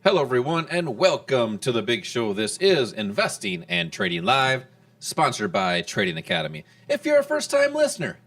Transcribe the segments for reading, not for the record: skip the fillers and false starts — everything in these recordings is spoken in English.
Hello, everyone, and welcome to the big show. This is Investing and Trading Live, sponsored by Trading Academy. If you're a first-time listener,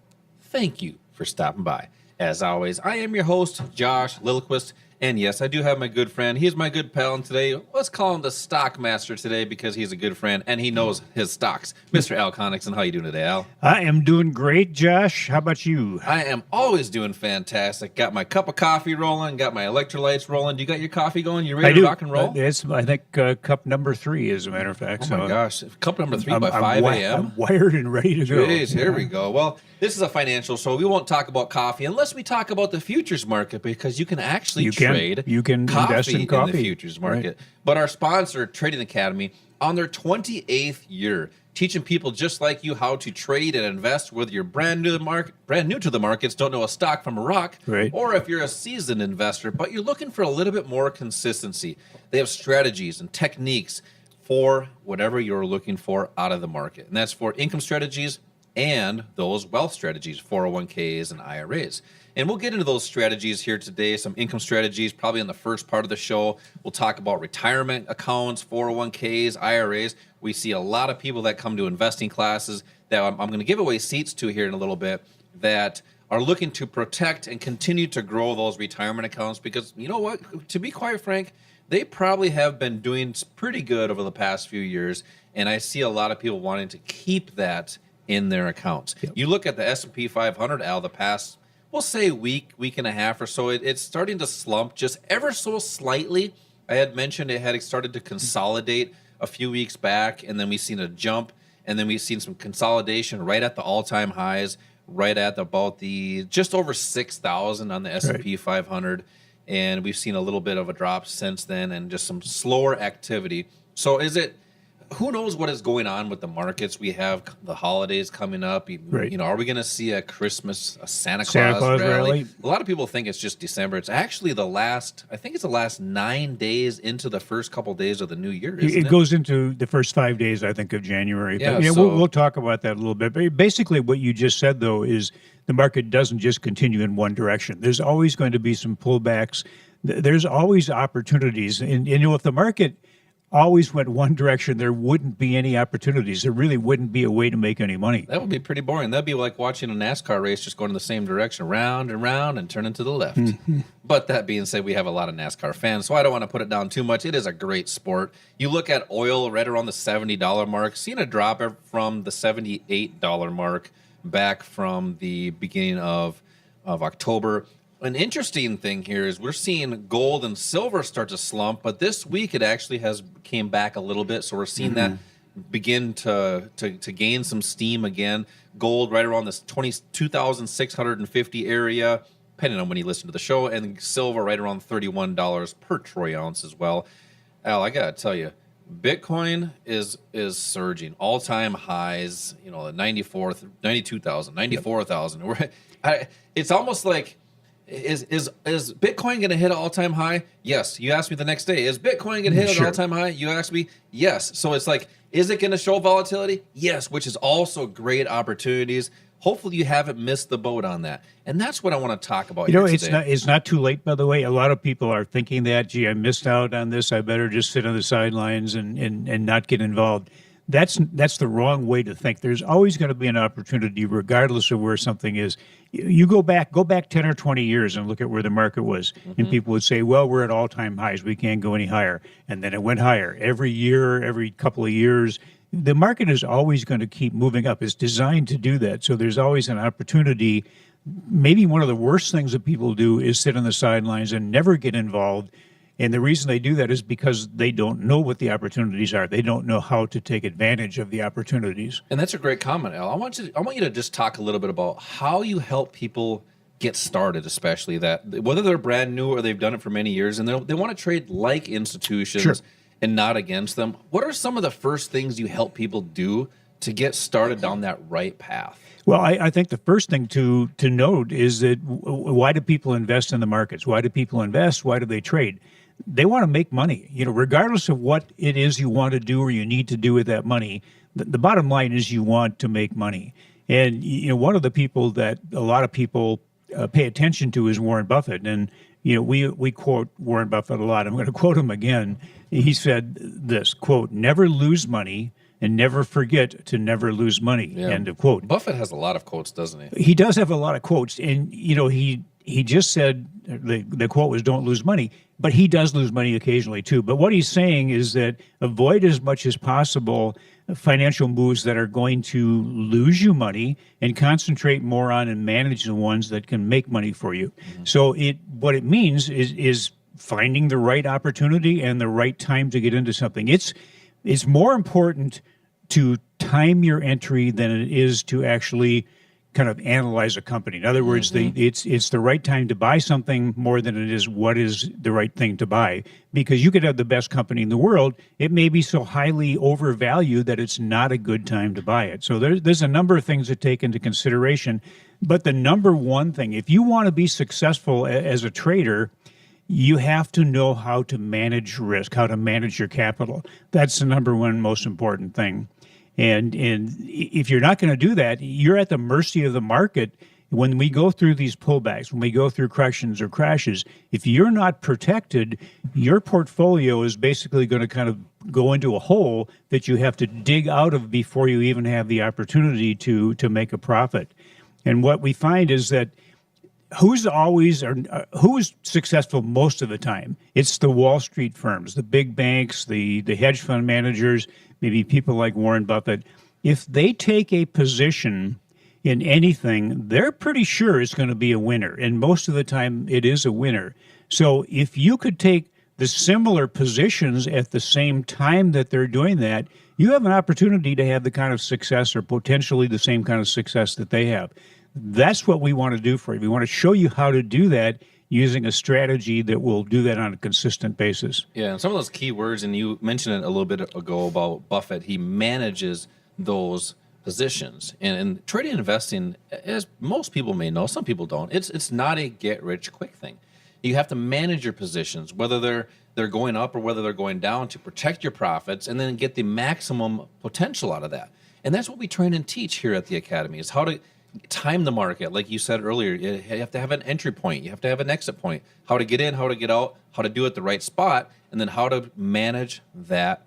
thank you for stopping by. As always, I am your host, Josh Lilquist, and yes, I do have my good friend. He's my good pal, and today, let's call him the stock master today because he's a good friend and he knows his stocks. Mr. Al Connickson, how you doing today, Al? I am doing great, Josh. How about you? I am always doing fantastic. Got my cup of coffee rolling, got my electrolytes rolling. You got your coffee going? You ready to rock and roll? It's, I think, cup number 3, as a matter of fact. Oh, my gosh. Cup number 3 by 5 a.m.? I'm wired and ready to go. Jeez, here we go. Well, this is a financial show. We won't talk about coffee unless we talk about the futures market because you can actually trade invest in coffee in the futures market. Right. But our sponsor, Trading Academy, on their 28th year, teaching people just like you how to trade and invest, whether you're brand new to the markets, don't know a stock from a rock, right, or if you're a seasoned investor, but you're looking for a little bit more consistency. They have strategies and techniques for whatever you're looking for out of the market. And that's for income strategies and those wealth strategies, 401ks and IRAs. And we'll get into those strategies here today, some income strategies, probably in the first part of the show. We'll talk about retirement accounts, 401ks, IRAs. We see a lot of people that come to investing classes that I'm going to give away seats to here in a little bit that are looking to protect and continue to grow those retirement accounts because, you know what, to be quite frank, they probably have been doing pretty good over the past few years, and I see a lot of people wanting to keep that in their accounts. Yep. You look at the S&P 500, Al, the past, we'll say week and a half or so, it's starting to slump just ever so slightly. I had mentioned it had started to consolidate a few weeks back, and then we've seen a jump, and then we've seen some consolidation right at the all-time highs, right at about the just over 6,000 on the S&P 500, and we've seen a little bit of a drop since then and just some slower activity. So who knows what is going on with the markets? We have the holidays coming up. Right. You know, are we going to see a Santa Claus rally? A lot of people think it's just December. It's actually the last 9 days into the first couple days of the new year, isn't it? It goes into the first 5 days, I think, of January. Yeah, but, we'll talk about that a little bit. But basically, what you just said, though, is the market doesn't just continue in one direction. There's always going to be some pullbacks. There's always opportunities. And if the market always went one direction, there wouldn't be any opportunities. There really wouldn't be a way to make any money. That would be pretty boring. That'd be like watching a NASCAR race just going in the same direction, round and round and turning to the left. Mm-hmm. But that being said, we have a lot of NASCAR fans, so I don't want to put it down too much. It is a great sport. You look at oil right around the $70 mark, seeing a drop from the $78 mark back from the beginning of October. An interesting thing here is we're seeing gold and silver start to slump, but this week it actually came back a little bit. So we're seeing that begin to gain some steam again. Gold right around this 22,650 area, depending on when you listen to the show, and silver right around $31 per troy ounce as well. Al, I gotta tell you, Bitcoin is surging, all-time highs. You know, 92,000, 94,000. It's almost like, Is Bitcoin going to hit an all-time high? Yes. You asked me the next day, is Bitcoin going to hit an all-time high? You asked me, yes. So it's like, is it going to show volatility? Yes, which is also great opportunities. Hopefully you haven't missed the boat on that. And that's what I want to talk about here today. It's not too late, by the way. A lot of people are thinking that, gee, I missed out on this. I better just sit on the sidelines and not get involved. That's the wrong way to think. There's always going to be an opportunity, regardless of where something is. You go back 10 or 20 years and look at where the market was, and people would say, well, we're at all-time highs. We can't go any higher. And then it went higher. Every year, every couple of years, the market is always going to keep moving up. It's designed to do that. So there's always an opportunity. Maybe one of the worst things that people do is sit on the sidelines and never get involved. And the reason they do that is because they don't know what the opportunities are. They don't know how to take advantage of the opportunities. And that's a great comment, Al. I want you to just talk a little bit about how you help people get started, especially that whether they're brand new or they've done it for many years and they want to trade like institutions and not against them. What are some of the first things you help people do to get started down that right path? Well, I think the first thing to note is that why do people invest in the markets? Why do people invest? Why do they trade? They want to make money, regardless of what it is you want to do or you need to do with that money. The bottom line is you want to make money. And, one of the people that a lot of people pay attention to is Warren Buffett. And we quote Warren Buffett a lot. I'm going to quote him again. He said this, quote, "Never lose money and never forget to never lose money." Yeah. End of quote. Buffett has a lot of quotes, doesn't he? He does have a lot of quotes, and he just said the quote was "Don't lose money," but he does lose money occasionally too. But what he's saying is that avoid as much as possible financial moves that are going to lose you money, and concentrate more on and manage the ones that can make money for you. Mm-hmm. So what it means is finding the right opportunity and the right time to get into something. It's more important to time your entry than it is to actually kind of analyze a company. In other words, it's the right time to buy something more than it is what is the right thing to buy. Because you could have the best company in the world, it may be so highly overvalued that it's not a good time to buy it. So there's a number of things to take into consideration. But the number one thing, if you want to be successful as a trader, you have to know how to manage risk, how to manage your capital. That's the number one most important thing. And if you're not going to do that, you're at the mercy of the market. When we go through these pullbacks, when we go through corrections or crashes, if you're not protected, your portfolio is basically going to kind of go into a hole that you have to dig out of before you even have the opportunity to make a profit. And what we find is that who's successful most of the time? It's the Wall Street firms, the big banks, the hedge fund managers, maybe people like Warren Buffett. If they take a position in anything, they're pretty sure it's going to be a winner. And most of the time, it is a winner. So if you could take the similar positions at the same time that they're doing that, you have an opportunity to have the kind of success or potentially the same kind of success that they have. That's what we want to do for you. We want to show you how to do that using a strategy that will do that on a consistent basis. Yeah, and some of those key words, and you mentioned it a little bit ago about Buffett, he manages those positions. And trading and investing, as most people may know, some people don't, it's not a get-rich-quick thing. You have to manage your positions, whether they're going up or whether they're going down, to protect your profits and then get the maximum potential out of that. And that's what we train and teach here at the Academy, is how to time the market. Like you said earlier, you have to have an entry point, you have to have an exit point, how to get in, how to get out, how to do it at the right spot, and then how to manage that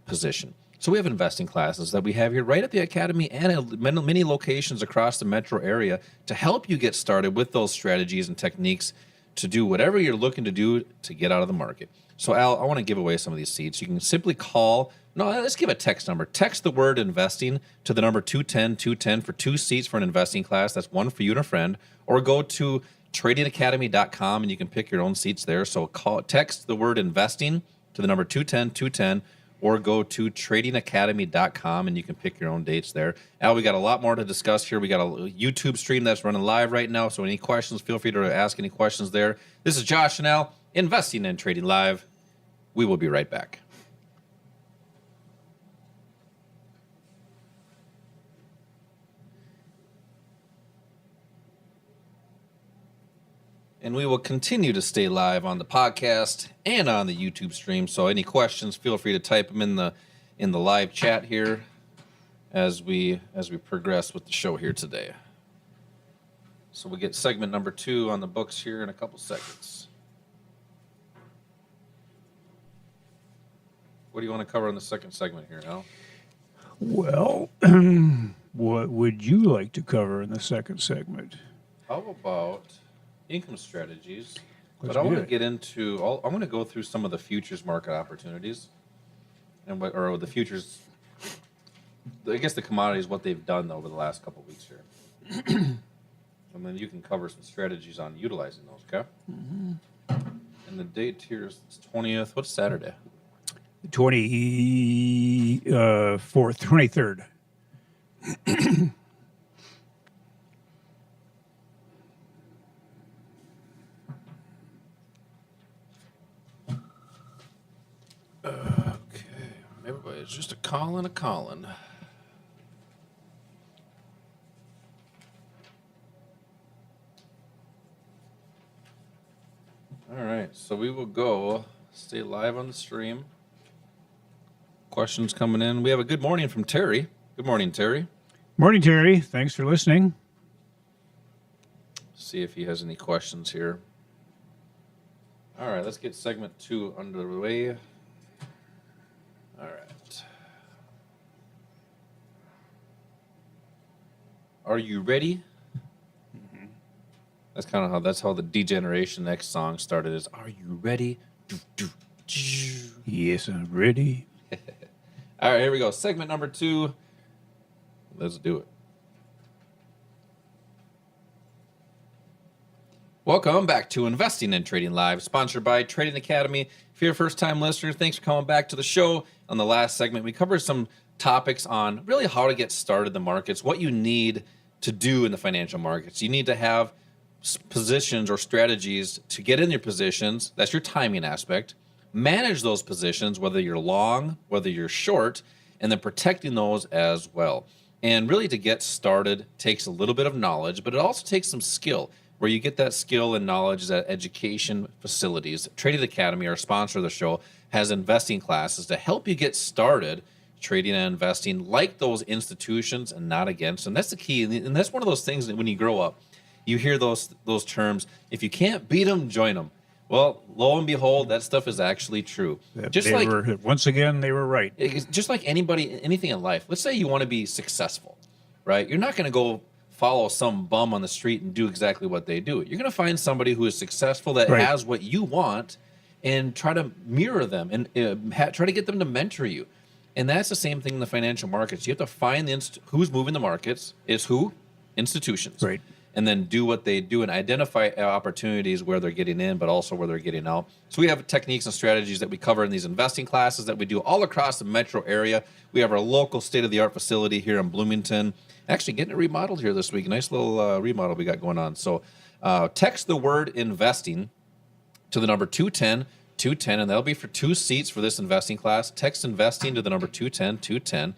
position. So we have investing classes that we have here right at the Academy and at many locations across the metro area to help you get started with those strategies and techniques to do whatever you're looking to do to get out of the market. So Al, I want to give away some of these seats. You can simply let's give a text number. Text the word investing to the number 210-210 for 2 seats for an investing class. That's one for you and a friend. Or go to tradingacademy.com and you can pick your own seats there. So text the word investing to the number 210-210 or go to tradingacademy.com and you can pick your own dates there. Al, we got a lot more to discuss here. We got a YouTube stream that's running live right now. So any questions, feel free to ask any questions there. This is Josh and Al, Investing and Trading Live. We will be right back. And we will continue to stay live on the podcast and on the YouTube stream. So any questions, feel free to type them in the live chat here as we progress with the show here today. So we get segment number 2 on the books here in a couple seconds. What do you want to cover in the second segment here, Al? Well, what would you like to cover in the second segment? How about income strategies? Let's But I want to do it. get into, I'm going to go through some of the futures market opportunities, or the futures, I guess the commodities, what they've done over the last couple of weeks here. And then you can cover some strategies on utilizing those, okay? Mm-hmm. And the date here is 20th. What's Saturday? 23rd. Okay. Everybody's just a calling. All right. So we will stay live on the stream. Questions coming in. We have a good morning from Terry. Good morning, Terry. Morning, Terry. Thanks for listening. See if he has any questions here. All right, let's get segment 2 underway. All right. Are you ready? That's how the Degeneration X song started. Is Are you ready? Yes, I'm ready. All right, here we go. Segment number 2. Let's do it. Welcome back to Investing and Trading Live, sponsored by Trading Academy. If you're a first-time listener, thanks for coming back to the show. On the last segment, we covered some topics on really how to get started in the markets, what you need to do in the financial markets. You need to have positions or strategies to get in your positions. That's your timing aspect. Manage those positions, whether you're long, whether you're short, and then protecting those as well. And really to get started takes a little bit of knowledge, but it also takes some skill. Where you get that skill and knowledge is at education facilities. Trading Academy, our sponsor of the show, has investing classes to help you get started trading and investing like those institutions and not against them. That's the key. And that's one of those things that when you grow up, you hear those terms, if you can't beat them, join them. Well, lo and behold, that stuff is actually true. Once again, they were right. Just like anything in life. Let's say you want to be successful, right? You're not going to go follow some bum on the street and do exactly what they do. You're going to find somebody who is successful that has what you want and try to mirror them and try to get them to mentor you. And that's the same thing in the financial markets. You have to find who's moving the markets is who? Institutions. Right. And then do what they do and identify opportunities where they're getting in, but also where they're getting out. So we have techniques and strategies that we cover in these investing classes that we do all across the metro area. We have our local state-of-the-art facility here in Bloomington. Actually getting it remodeled here this week. Nice little remodel we got going on. So text the word investing to the number 210, and that'll be for 2 seats for this investing class. Text investing to the number 210,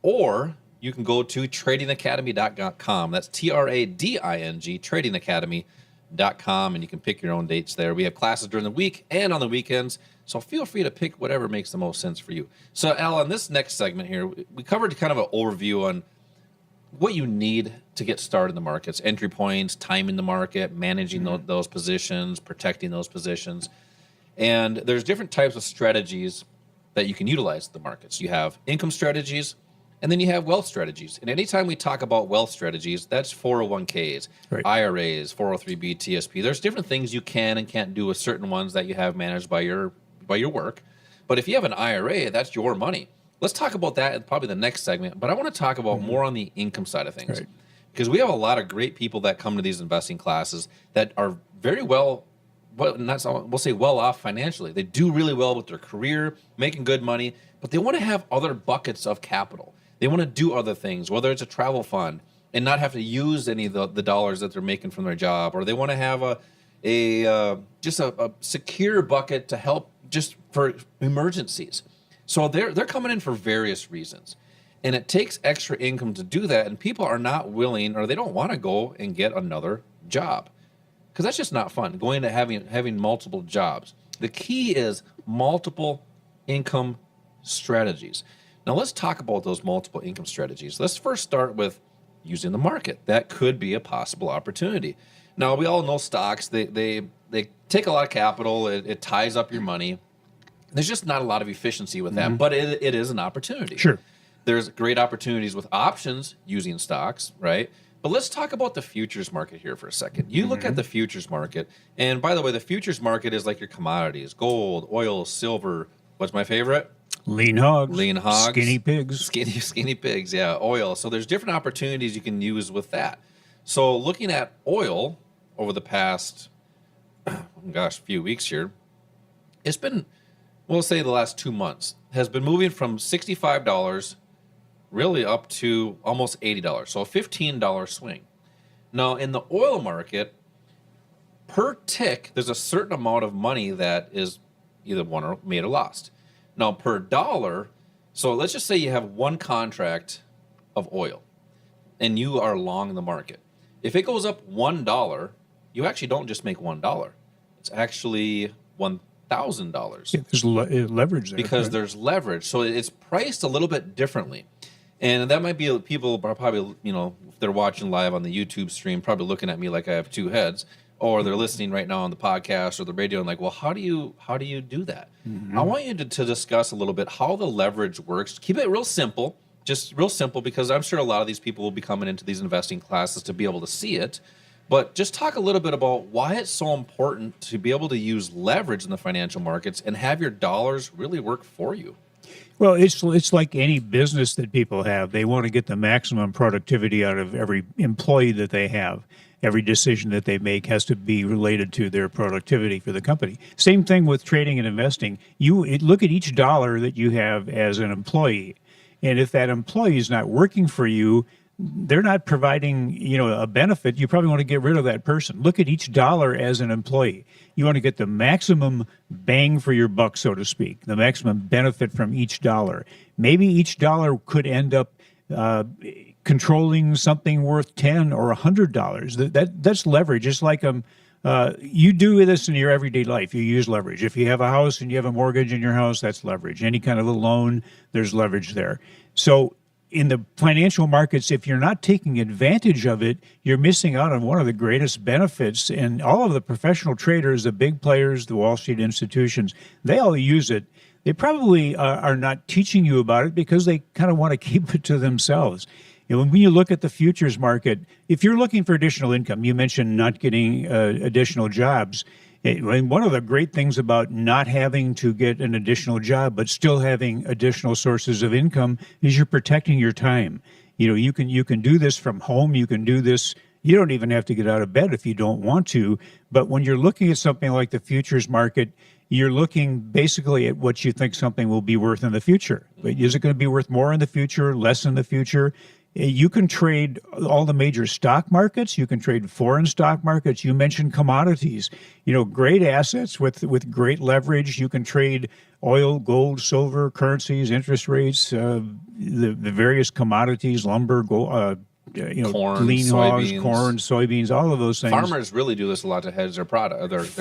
or you can go to tradingacademy.com. That's TRADING, tradingacademy.com, and you can pick your own dates there. We have classes during the week and on the weekends, so feel free to pick whatever makes the most sense for you. So, Al, on this next segment here, we covered kind of an overview on what you need to get started in the markets, entry points, timing the market, managing those positions, protecting those positions. And there's different types of strategies that you can utilize in the markets. You have income strategies, and then you have wealth strategies. And anytime we talk about wealth strategies, that's 401ks, IRAs, 403b, TSP. There's different things you can and can't do with certain ones that you have managed by your work. But if you have an IRA, that's your money. Let's talk about that in probably the next segment, but I want to talk about more on the income side of things. Right. Because we have a lot of great people that come to these investing classes that are very we'll say well off financially. They do really well with their career, making good money, but they want to have other buckets of capital. They want to do other things, whether it's a travel fund and not have to use any of the dollars that they're making from their job, or they want to have a secure bucket to help just for emergencies. So they're coming in for various reasons. And it takes extra income to do that. And people are not willing, or they don't want to go and get another job. Because that's just not fun, going to having multiple jobs. The key is multiple income strategies. Now let's talk about those multiple income strategies. Let's first start with using the market. That could be a possible opportunity. Now we all know stocks, they take a lot of capital, it ties up your money. There's just not a lot of efficiency with that, but it is an opportunity. Sure. There's great opportunities with options using stocks, right? But let's talk about the futures market here for a second. You look at the futures market, and by the way, the futures market is like your commodities, gold, oil, silver. What's my favorite? Lean hogs. Skinny pigs. Skinny pigs, yeah, oil. So there's different opportunities you can use with that. So looking at oil over the past, few weeks here, it's been, we'll say the last 2 months, has been moving from $65 really up to almost $80. So a $15 swing. Now in the oil market, per tick, there's a certain amount of money that is either won or made or lost. Now per dollar, so let's just say you have one contract of oil and you are long the market. If it goes up $1, you actually don't just make $1. It's actually $1,000. Yeah, there's leverage there. Because right? there's leverage. So it's priced a little bit differently. And that might be, people are probably, if they're watching live on the YouTube stream, probably looking at me like I have two heads. or they're listening right now on the podcast or the radio and like, well, how do you do that? I want you to discuss a little bit how the leverage works. Keep it real simple, just real simple, because I'm sure a lot of these people will be coming into these investing classes to be able to see it. But just talk a little bit about why it's so important to be able to use leverage in the financial markets and have your dollars really work for you. Well, it's like any business that people have. They want to get the maximum productivity out of every employee that they have. Every decision that they make has to be related to their productivity for the company. Same thing with trading and investing. Look at each dollar that you have as an employee. And if that employee is not working for you, they're not providing, a benefit. You probably want to get rid of that person. Look at each dollar as an employee. You want to get the maximum bang for your buck, so to speak, the maximum benefit from each dollar. Maybe each dollar could end up controlling something worth $10 or $100. That's leverage. It's like you do this in your everyday life. You use leverage. If you have a house and you have a mortgage in your house, that's leverage. Any kind of a loan, there's leverage there. So in the financial markets, if you're not taking advantage of it, you're missing out on one of the greatest benefits. And all of the professional traders, the big players, the Wall Street institutions, they all use it. They probably are not teaching you about it because they kind of want to keep it to themselves. When you look at the futures market, if you're looking for additional income, you mentioned not getting additional jobs. And one of the great things about not having to get an additional job but still having additional sources of income is you're protecting your time. You can do this from home. You can do this. You don't even have to get out of bed if you don't want to. But when you're looking at something like the futures market, you're looking basically at what you think something will be worth in the future. But is it going to be worth more in the future, less in the future? You can trade all the major stock markets. You can trade foreign stock markets. You mentioned commodities, great assets with great leverage. You can trade oil, gold, silver, currencies, interest rates, the various commodities, lumber, gold, Corn, lean hogs, soybeans. corn, soybeans, all of those things. Farmers really do this a lot to hedge their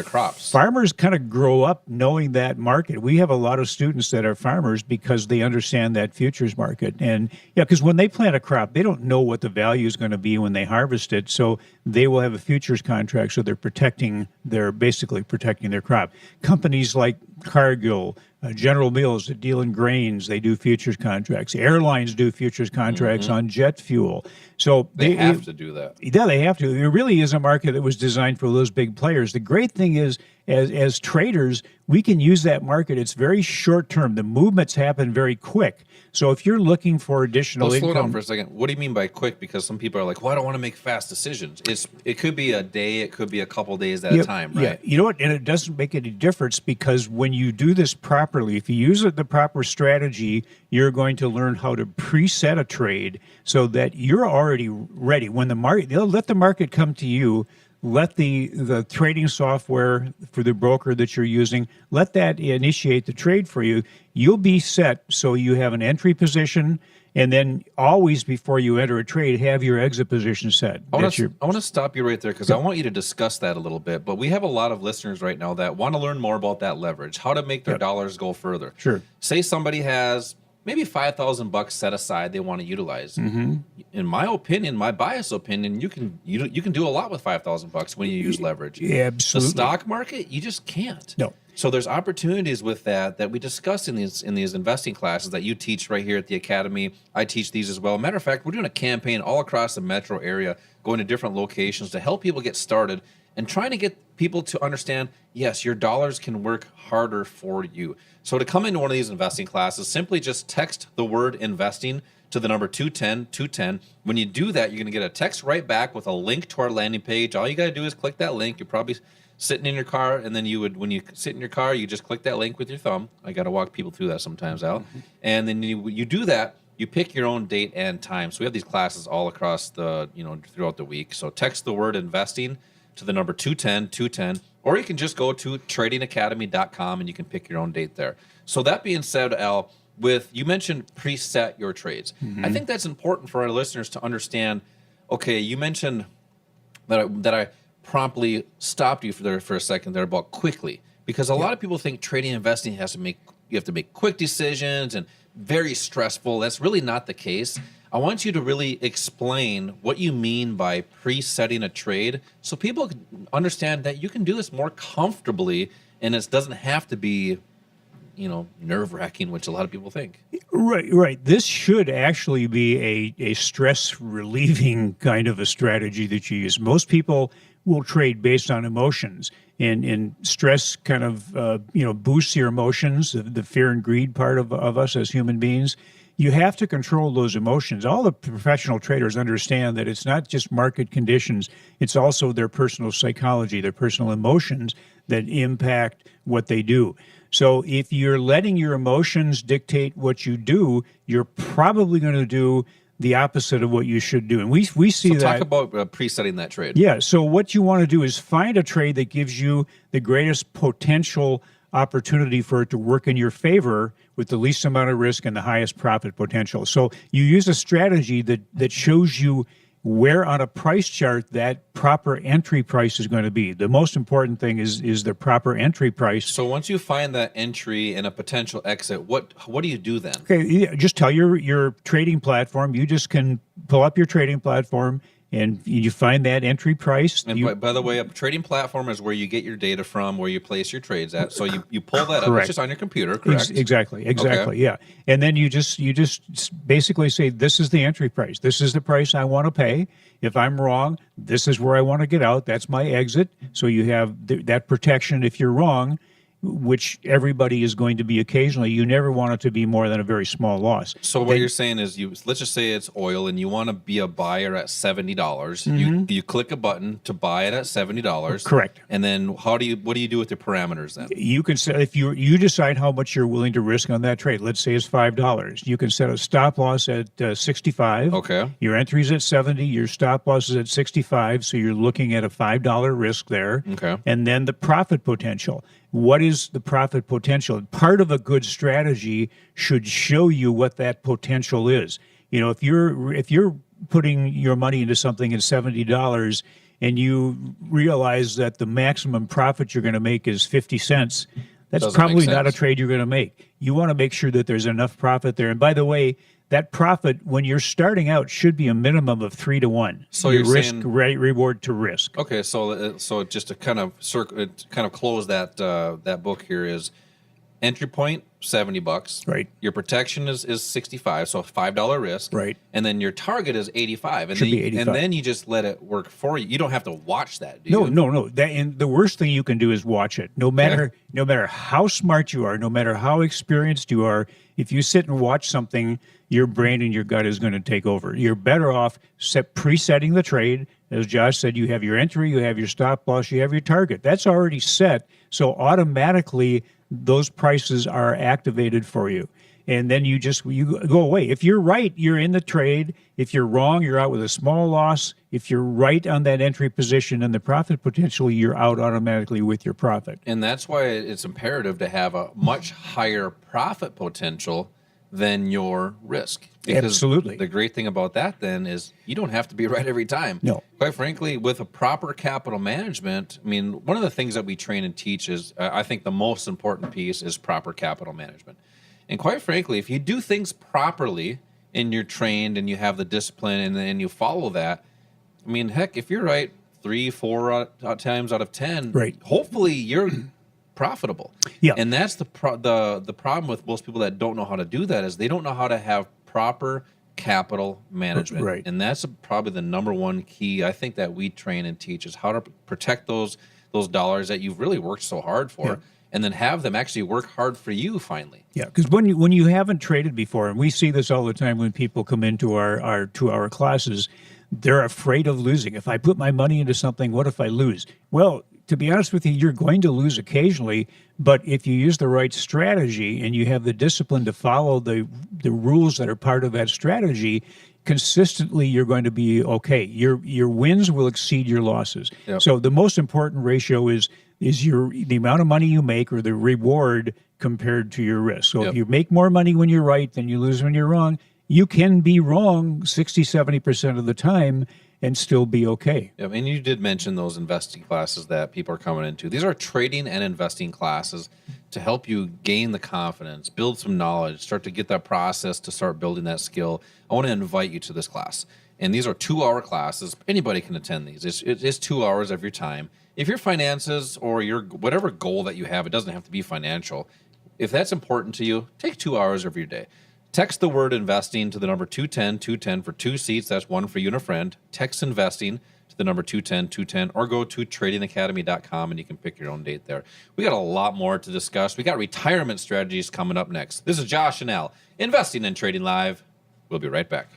crops. Farmers kind of grow up knowing that market. We have a lot of students that are farmers because they understand that futures market. And because when they plant a crop, they don't know what the value is going to be when they harvest it. So they will have a futures contract. So they're basically protecting their crop. Companies like Cargill, General Mills that deal in grains, they do futures contracts. Airlines do futures contracts on jet fuel. So they have to do that. Yeah, they have to. It really is a market that was designed for those big players. The great thing is, as traders, we can use that market. It's very short term. The movements happen very quick. So if you're looking for additional income, slow down for a second. What do you mean by quick? Because some people are like, "Well, I don't want to make fast decisions." It could be a day. It could be a couple days at a time, right? Yeah. You know what? And it doesn't make any difference because when you do this properly, if you use the proper strategy, you're going to learn how to preset a trade so that you're already ready. When the market, they'll let the market come to you. Let the trading software for the broker that you're using, let that initiate the trade for you. You'll be set so you have an entry position, and then always before you enter a trade, have your exit position set. I want to stop you right there because I want you to discuss that a little bit. But we have a lot of listeners right now that want to learn more about that leverage, how to make their dollars go further. Sure. Say somebody has maybe $5,000 set aside they want to utilize. Mm-hmm. In my opinion, my biased opinion, you can do a lot with $5,000 when you use leverage. Yeah, absolutely. The stock market, you just can't. No. So there's opportunities with that we discuss in these investing classes that you teach right here at the Academy. I teach these as well. Matter of fact, we're doing a campaign all across the metro area, going to different locations to help people get started and trying to get people to understand, yes, your dollars can work harder for you. So to come into one of these investing classes, simply just text the word investing to the number 210-210. When you do that, you're going to get a text right back with a link to our landing page. All you got to do is click that link. You're probably sitting in your car, and then when you sit in your car, you just click that link with your thumb. I got to walk people through that sometimes, Al. Mm-hmm. And then you do that. You pick your own date and time. So we have these classes all across throughout the week. So text the word investing to the number 210-210, or you can just go to tradingacademy.com and you can pick your own date there. So that being said, Al, you mentioned preset your trades. Mm-hmm. I think that's important for our listeners to understand. Okay, you mentioned that I promptly stopped you for a second there about quickly, because a lot of people think trading and investing you have to make quick decisions and very stressful. That's really not the case. I want you to really explain what you mean by pre-setting a trade so people can understand that you can do this more comfortably and it doesn't have to be, nerve-wracking, which a lot of people think. Right. This should actually be a stress-relieving kind of a strategy that you use. Most people will trade based on emotions, and stress kind of boosts your emotions, the fear and greed part of us as human beings. You have to control those emotions. All the professional traders understand that it's not just market conditions, it's also their personal psychology, their personal emotions that impact what they do. So if you're letting your emotions dictate what you do, you're probably going to do the opposite of what you should do. And we see So that. talk about pre-setting that trade. Yeah. So what you want to do is find a trade that gives you the greatest potential opportunity for it to work in your favor with the least amount of risk and the highest profit potential. So you use a strategy that shows you where on a price chart that proper entry price is going to be. The most important thing is the proper entry price. So once you find that entry and a potential exit, what do you do then? Okay, yeah, just tell your trading platform. You just can pull up your trading platform and you find that entry price. And by the way, a trading platform is where you get your data from, where you place your trades at. So you pull that up. Correct. It's just on your computer, correct? Exactly. Okay. Yeah. And then you just basically say, this is the entry price. This is the price I want to pay. If I'm wrong, this is where I want to get out. That's my exit. So you have that protection if you're wrong, which everybody is going to be occasionally. You never want it to be more than a very small loss. So what you're saying is, let's just say it's oil, and you want to be a buyer at $70. You click a button to buy it at $70. Correct. And then what do you do with the parameters then? You can set, if you decide how much you're willing to risk on that trade. Let's say it's $5. You can set a stop loss at 65. Okay. Your entry's at 70. Your stop loss is at 65. So you're looking at a $5 risk there. Okay. And then the profit potential. What is the profit potential? Part of a good strategy should show you what that potential is. If you're putting your money into something at $70 and you realize that the maximum profit you're going to make is 50 cents, that's Doesn't probably make not a sense. trade you're going to make. You want to make sure that there's enough profit there. And by the way, that profit, when you're starting out, should be a minimum of 3 to 1. So your you're risk saying- reward to risk. Okay, so just to kind of close that book here is entry point $70. Right. Your protection is 65, so a $5 risk. Right. And then your target is 85. And Should then be 85. And then you just let it work for you. You don't have to watch that, do you? No. And the worst thing you can do is watch it. No matter how smart you are, no matter how experienced you are, if you sit and watch something, your brain and your gut is going to take over. You're better off presetting the trade. As Josh said, you have your entry, you have your stop loss, you have your target. That's already set. So automatically, those prices are activated for you. And then you go away. If you're right, you're in the trade. If you're wrong, you're out with a small loss. If you're right on that entry position and the profit potential, you're out automatically with your profit. And that's why it's imperative to have a much higher profit potential than your risk. Because Absolutely. The great thing about that then is you don't have to be right every time. No. Quite frankly, with a proper capital management, I mean, one of the things that we train and teach is, I think the most important piece is proper capital management. And quite frankly, if you do things properly and you're trained and you have the discipline and then you follow that, I mean, heck, if you're right 3-4 times out of 10, Right. hopefully you're profitable. Yeah. And that's the problem with most people that don't know how to do that is they don't know how to have proper capital management. Right. And that's probably the number one key I think that we train and teach is how to protect those dollars that you've really worked so hard for. Yeah. And then have them actually work hard for you finally. Yeah, because when you haven't traded before, and we see this all the time when people come into our 2-hour classes, they're afraid of losing. If I put my money into something, what if I lose? Well, to be honest with you, you're going to lose occasionally, but if you use the right strategy and you have the discipline to follow the rules that are part of that strategy, consistently you're going to be okay. Your wins will exceed your losses. Yep. So the most important ratio is the amount of money you make or the reward compared to your risk. So Yep. if you make more money when you're right than you lose when you're wrong, you can be wrong 60-70% of the time and still be okay. Yeah, and you did mention those investing classes that people are coming into. These are trading and investing classes to help you gain the confidence, build some knowledge, start to get that process to start building that skill, I want to invite you to this class. And these are 2-hour classes. Anybody can attend these. It's 2 hours of your time. If your finances or your whatever goal that you have, it doesn't have to be financial. If that's important to you, take 2 hours of your day. Text the word investing to the number 210 for 2 seats. That's one for you and a friend. Text investing to the number 210, or go to tradingacademy.com and you can pick your own date there. We got a lot more to discuss. We got retirement strategies coming up next. This is Josh and Al, Investing and Trading Live. We'll be right back.